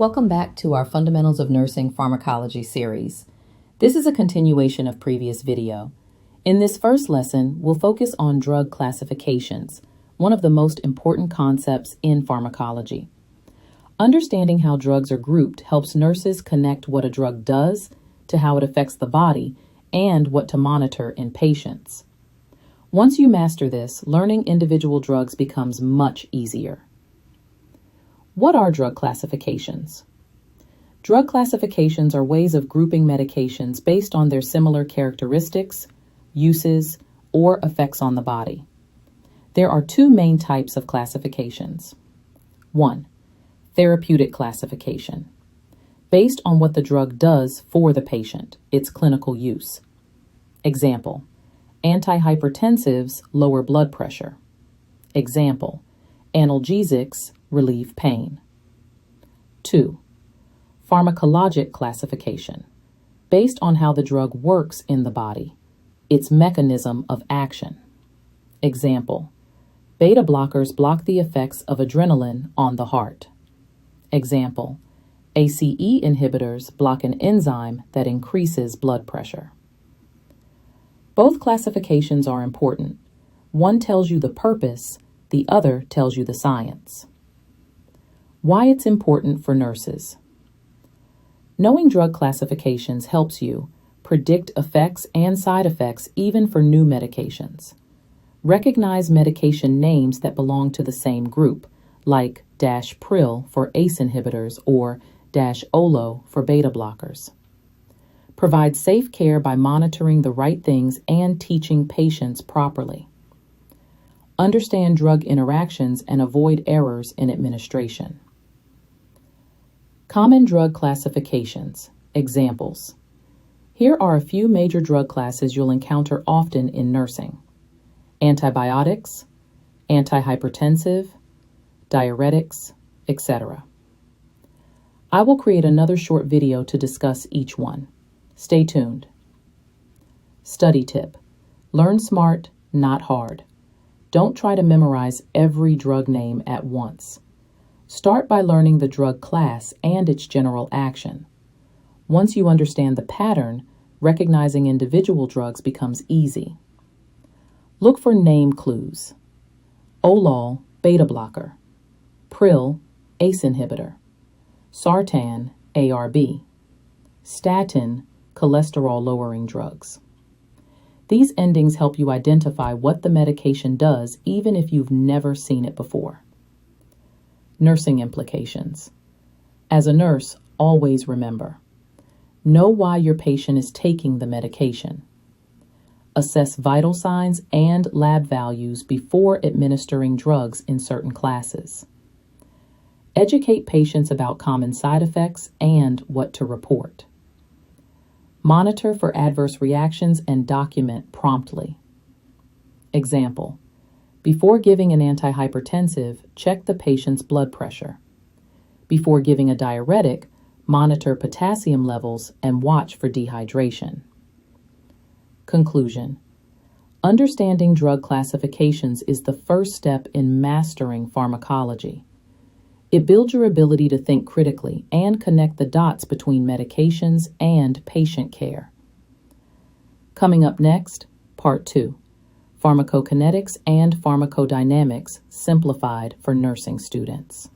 Welcome back to our Fundamentals of Nursing Pharmacology series. This is a continuation of previous video. In this first lesson, we'll focus on drug classifications, one of the most important concepts in pharmacology. Understanding how drugs are grouped helps nurses connect what a drug does to how it affects the body and what to monitor in patients. Once you master this, learning individual drugs becomes much easier. What are drug classifications? Drug classifications are ways of grouping medications based on their similar characteristics, uses, or effects on the body. There are two main types of classifications. 1. Therapeutic classification, based on what the drug does for the patient, its clinical use. Example, antihypertensives lower blood pressure. Example, analgesics relieve pain. 2. Pharmacologic classification, based on how the drug works in the body, its mechanism of action. Example, beta blockers block the effects of adrenaline on the heart. Example, ACE inhibitors block an enzyme that increases blood pressure. Both classifications are important. One tells you the purpose, the other tells you the science. Why it's important for nurses. Knowing drug classifications helps you predict effects and side effects even for new medications. Recognize medication names that belong to the same group, like -pril for ACE inhibitors or -olo for beta blockers. Provide safe care by monitoring the right things and teaching patients properly. Understand drug interactions and avoid errors in administration. Common drug classifications. Examples. Here are a few major drug classes you'll encounter often in nursing. Antibiotics, antihypertensive, diuretics, etc. I will create another short video to discuss each one. Stay tuned. Study tip. Learn smart, not hard. Don't try to memorize every drug name at once. Start by learning the drug class and its general action. Once you understand the pattern, recognizing individual drugs becomes easy. Look for name clues. Olol, beta blocker. Pril, ACE inhibitor. Sartan, ARB. Statin, cholesterol-lowering drugs. These endings help you identify what the medication does even if you've never seen it before. Nursing implications. As a nurse, always remember, know why your patient is taking the medication. Assess vital signs and lab values before administering drugs in certain classes. Educate patients about common side effects and what to report. Monitor for adverse reactions and document promptly. Example, before giving an antihypertensive, check the patient's blood pressure. Before giving a diuretic, monitor potassium levels and watch for dehydration. Conclusion. Understanding drug classifications is the first step in mastering pharmacology. It builds your ability to think critically and connect the dots between medications and patient care. Coming up next, Part 2, Pharmacokinetics and Pharmacodynamics, Simplified for nursing students.